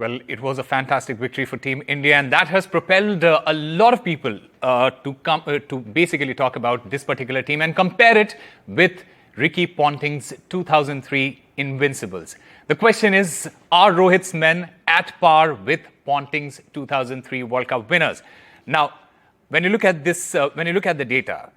Well, it was a fantastic victory for Team India, and that has propelled a lot of people to basically talk about this particular team and compare it with Ricky Ponting's 2003 Invincibles. The question is, are Rohit's men at par with Ponting's 2003 World Cup winners? Now, when you look at this, when you look at the data,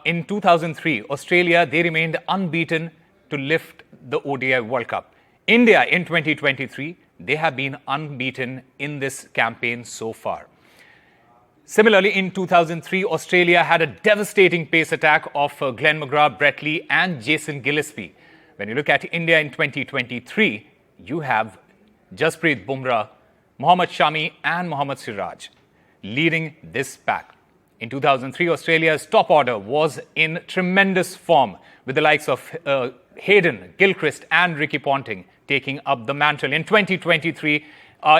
in 2003, Australia, they remained unbeaten to lift the ODI World Cup. India in 2023, they have been unbeaten in this campaign so far. Similarly, in 2003, Australia had a devastating pace attack of Glenn McGrath, Brett Lee and Jason Gillespie. When you look at India in 2023, you have Jasprit Bumrah, Mohammad Shami and Mohammad Siraj leading this pack. In 2003, Australia's top order was in tremendous form with the likes of Hayden, Gilchrist and Ricky Ponting taking up the mantle. In 2023,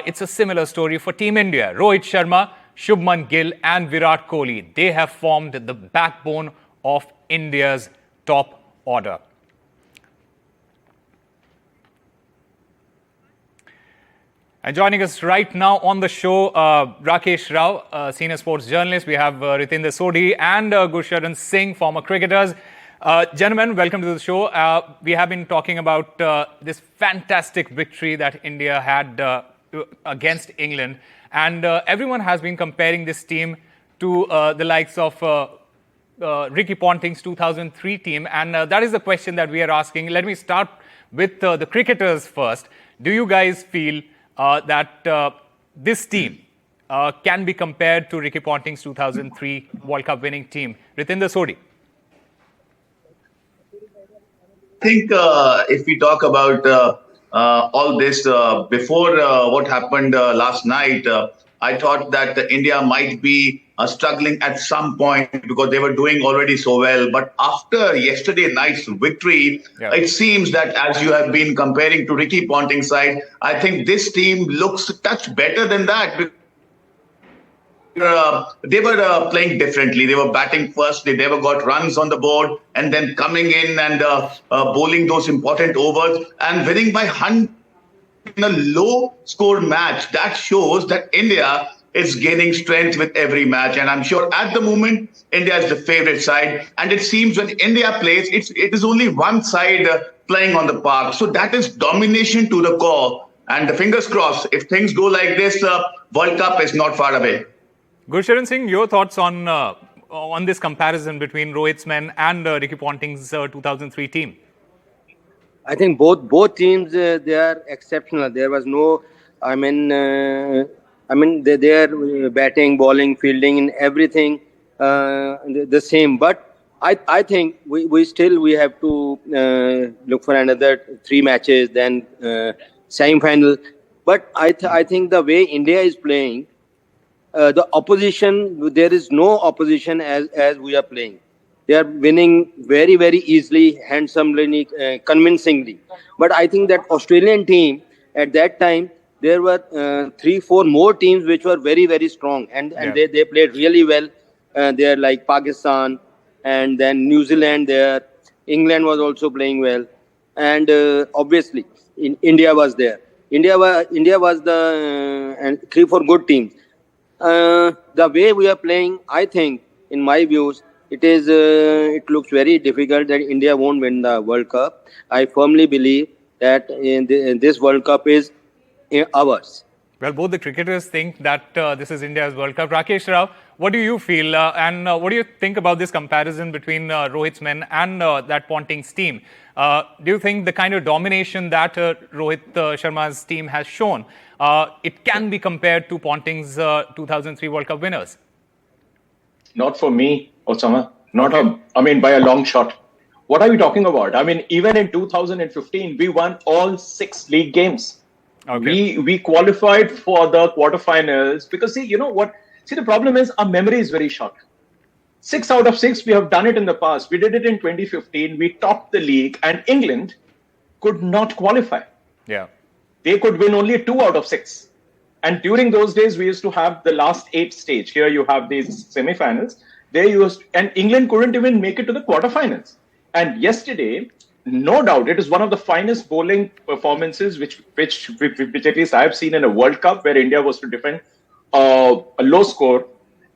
it's a similar story for Team India. Rohit Sharma, Shubman Gill and Virat Kohli, they have formed the backbone of India's top order. And joining us right now on the show, Rakesh Rao, senior sports journalist. We have Ritinder Sodhi and Gursharan Singh, former cricketers. Gentlemen, welcome to the show. We have been talking about this fantastic victory that India had against England. And everyone has been comparing this team to the likes of Ricky Ponting's 2003 team. And that is the question that we are asking. Let me start with the cricketers first. Do you guys feel that this team can be compared to Ricky Ponting's 2003 World Cup winning team? Ritinder Sodhi. I think if we talk about all this before what happened last night, I thought that India might be struggling at some point because they were doing already so well. But after yesterday night's victory, it seems that as you have been comparing to Ricky Ponting's side, I think this team looks a touch better than that. They were playing differently. They were batting first. They never got runs on the board, and then coming in and bowling those important overs and winning by 100 in a low-score match. That shows that India is gaining strength with every match. And I'm sure at the moment, India is the favorite side. And it seems when India plays, it is only one side playing on the park. So that is domination to the core. And fingers crossed, if things go like this, World Cup is not far away. Gursharan Singh, your thoughts on this comparison between Rohit's men and Ricky Ponting's 2003 team? I think both teams they are exceptional. There was no, their batting, bowling, fielding, and everything the same. But I think we have to look for another 3 matches, then semi-final. But I think the way India is playing. The opposition, there is no opposition as we are playing. They are winning very, very easily, handsomely, convincingly. But I think that Australian team, at that time, there were 3-4 more teams which were very, very strong. And they played really well. They are like Pakistan and then New Zealand there. England was also playing well. And obviously, India was there. India was the 3-4 good teams. The way we are playing, I think, in my views, it looks very difficult that India won't win the World Cup. I firmly believe that this World Cup is ours. Well, both the cricketers think that this is India's World Cup. Rakesh Rao, what do you feel and what do you think about this comparison between Rohit's men and that Ponting's team? Do you think the kind of domination that Rohit Sharma's team has shown, it can be compared to Ponting's 2003 World Cup winners? Not for me, Osama. By a long shot. What are we talking about? Even in 2015, we won all 6 league games. Okay. We qualified for the quarterfinals because, you know what? The problem is our memory is very short. 6 out of 6, we have done it in the past. We did it in 2015. We topped the league and England could not qualify. Yeah. They could win only 2 out of 6. And during those days, we used to have the last 8 stage. Here you have these semi-finals. And England couldn't even make it to the quarterfinals. And yesterday, no doubt, it is one of the finest bowling performances which at least I've seen in a World Cup where India was to defend a low score.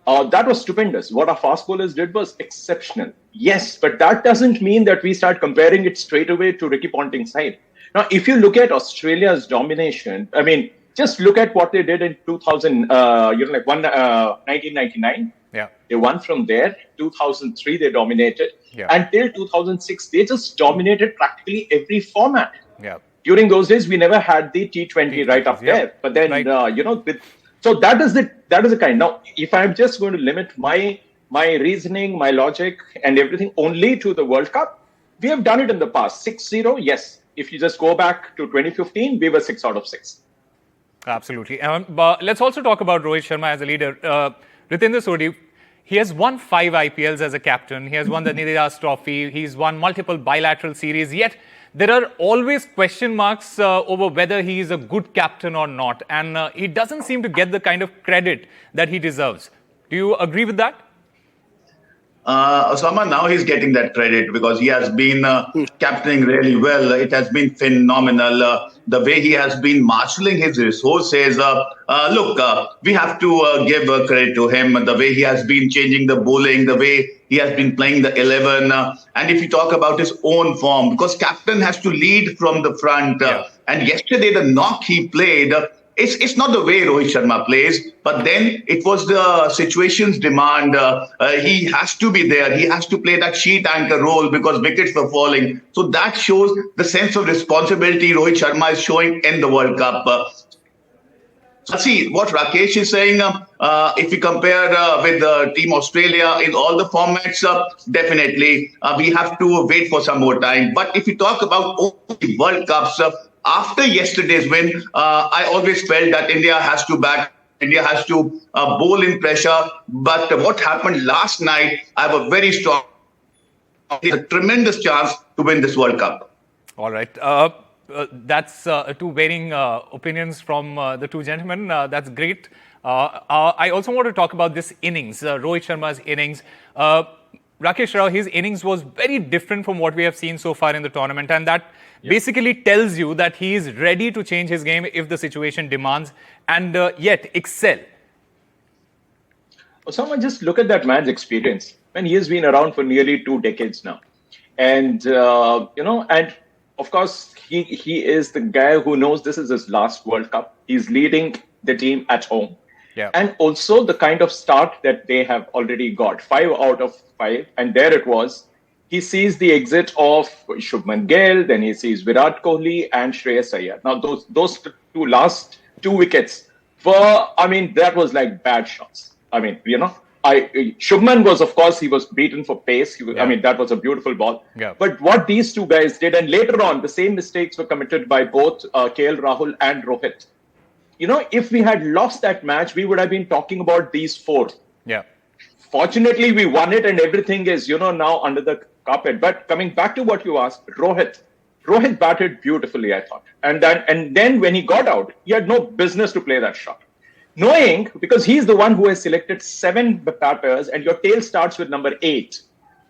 That was stupendous. What our fast bowlers did was exceptional. Yes, but that doesn't mean that we start comparing it straight away to Ricky Ponting's side. Now, if you look at Australia's domination, I mean, just look at what they did in 1999. Yeah. They won from there. 2003, they dominated. Yeah. Until 2006, they just dominated practically every format. Yeah. During those days, we never had the T20 right up there. But then, right. So that is the kind. Now, if I'm just going to limit my reasoning, my logic, and everything only to the World Cup, we have done it in the past. 6-0, yes. If you just go back to 2015, we were 6 out of 6. Absolutely. But let's also talk about Rohit Sharma as a leader. Ritinder Sodhi, he has won 5 IPLs as a captain. He has won the Nidhi Trophy. He's won multiple bilateral series. Yet there are always question marks over whether he is a good captain or not. And he doesn't seem to get the kind of credit that he deserves. Do you agree with that? Osama, now he's getting that credit because he has been captaining really well. It has been phenomenal. The way he has been marshalling his resources. We have to give credit to him. The way he has been changing the bowling, the way he has been playing the 11. And if you talk about his own form, because captain has to lead from the front. And yesterday, the knock he played, it's not the way Rohit Sharma plays, but then it was the situation's demand. He has to be there. He has to play that sheet anchor role because wickets were falling. So that shows the sense of responsibility Rohit Sharma is showing in the World Cup. See, what Rakesh is saying, if we compare with Team Australia in all the formats, definitely we have to wait for some more time. But if we talk about only World Cups, after yesterday's win, I always felt that India has to bat. India has to bowl in pressure. But what happened last night, I have a very strong, a tremendous chance to win this World Cup. All right. That's two varying opinions from the two gentlemen. That's great. I also want to talk about this innings, Rohit Sharma's innings. Rakesh Rao, his innings was very different from what we have seen so far in the tournament, and that basically tells you that he is ready to change his game if the situation demands, and yet excel. Osama, just look at that man's experience. Man, he has been around for nearly 2 decades now, and and of course he is the guy who knows this is his last World Cup. He's leading the team at home. Yeah. And also the kind of start that they have already got, 5 out of 5. And there it was. He sees the exit of Shubman Gill, then he sees Virat Kohli and Shreyas Iyer. Now, those last 2 wickets were, that was like bad shots. Shubman was, of course, he was beaten for pace. That was a beautiful ball. Yeah. But what these 2 guys did, and later on, the same mistakes were committed by both KL Rahul and Rohit. If we had lost that match, we would have been talking about these 4. Yeah. Fortunately, we won it and everything is, now under the carpet. But coming back to what you asked, Rohit batted beautifully, I thought. And then when he got out, he had no business to play that shot. Knowing, because he's the one who has selected 7 batters and your tail starts with number 8.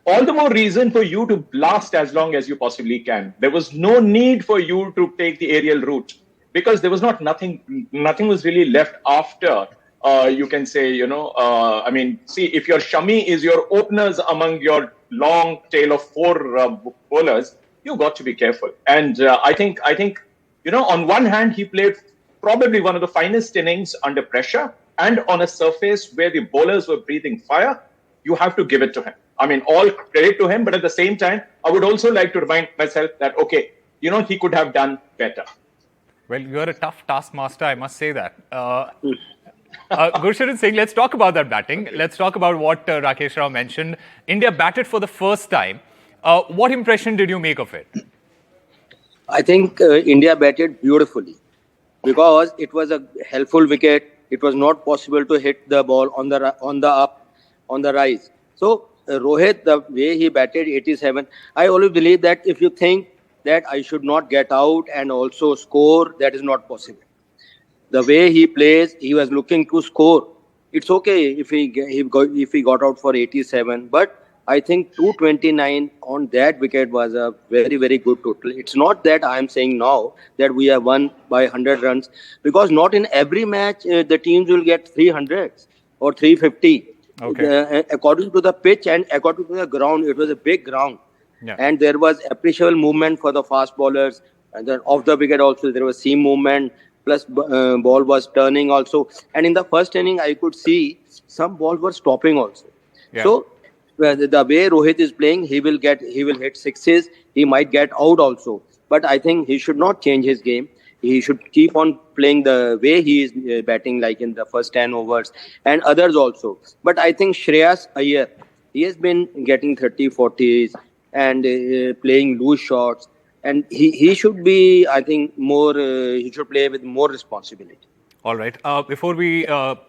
All the more reason for you to blast as long as you possibly can. There was no need for you to take the aerial route. Because there was nothing was really left after, you can say, see, if your Shami is your openers among your long tail of 4 bowlers, you got to be careful. And I think, on one hand, he played probably one of the finest innings under pressure and on a surface where the bowlers were breathing fire. You have to give it to him. All credit to him. But at the same time, I would also like to remind myself that, he could have done better. Well, you're a tough taskmaster, I must say that. Gursharan Singh, let's talk about that batting. Let's talk about what Rakesh Rao mentioned. India batted for the first time. What impression did you make of it? I think India batted beautifully because it was a helpful wicket. It was not possible to hit the ball on the rise. So Rohit, the way he batted 87, I always believe that if you think that I should not get out and also score, that is not possible. The way he plays, he was looking to score. It's okay if he got out for 87, but I think 229 on that wicket was a very, very good total. It's not that I am saying now that we have won by 100 runs, because not in every match the teams will get 300 or 350. Okay. According to the pitch and according to the ground, it was a big ground. Yeah. And there was appreciable movement for the fast bowlers. And then off the wicket also, there was seam movement. Plus, ball was turning also. And in the first inning, I could see some balls were stopping also. Yeah. So, the way Rohit is playing, he will hit sixes. He might get out also. But I think he should not change his game. He should keep on playing the way he is batting, like in the first 10 overs, and others also. But I think Shreyas Iyer, he has been getting 30, 40s and playing loose shots. And he should be, I think, he should play with more responsibility. All right. Before we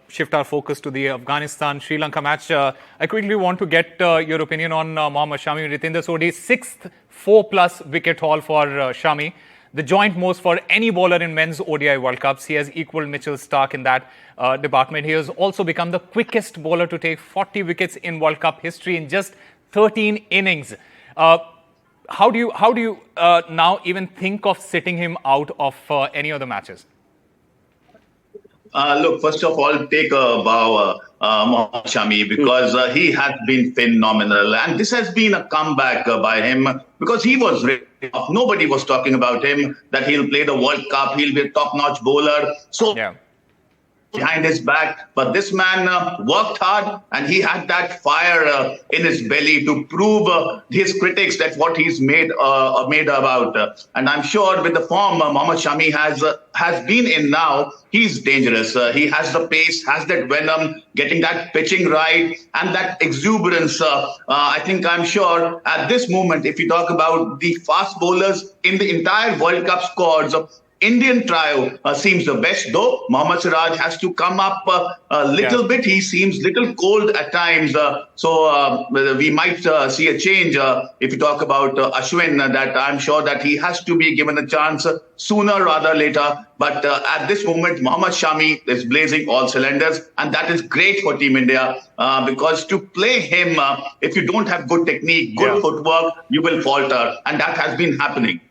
shift our focus to the Afghanistan-Sri Lanka match, I quickly want to get your opinion on Mohammad Shami. Ritinder Sodhi's sixth 4+ wicket haul for Shami, the joint most for any bowler in men's ODI World Cups. He has equalled Mitchell Starc in that department. He has also become the quickest bowler to take 40 wickets in World Cup history in just 13 innings. How do you now even think of sitting him out of any of the matches? Look, first of all, take a bow, Mohammad Shami, because he has been phenomenal. And this has been a comeback by him, because he was ready. Nobody was talking about him, that he'll play the World Cup, he'll be a top-notch bowler. So, yeah, behind his back, but this man worked hard, and he had that fire in his belly to prove his critics that what he's made about. And I'm sure with the form Mohammad Shami has been in now, he's dangerous. He has the pace, has that venom, getting that pitching right, and that exuberance. I'm sure at this moment, if you talk about the fast bowlers in the entire World Cup squads, Indian trio seems the best, though Mohammad Siraj has to come up a little bit. He seems little cold at times. So we might see a change if you talk about Ashwin, that I'm sure that he has to be given a chance sooner rather later. But at this moment, Mohammad Shami is blazing all cylinders. And that is great for Team India because to play him, if you don't have good technique, good footwork, you will falter. And that has been happening.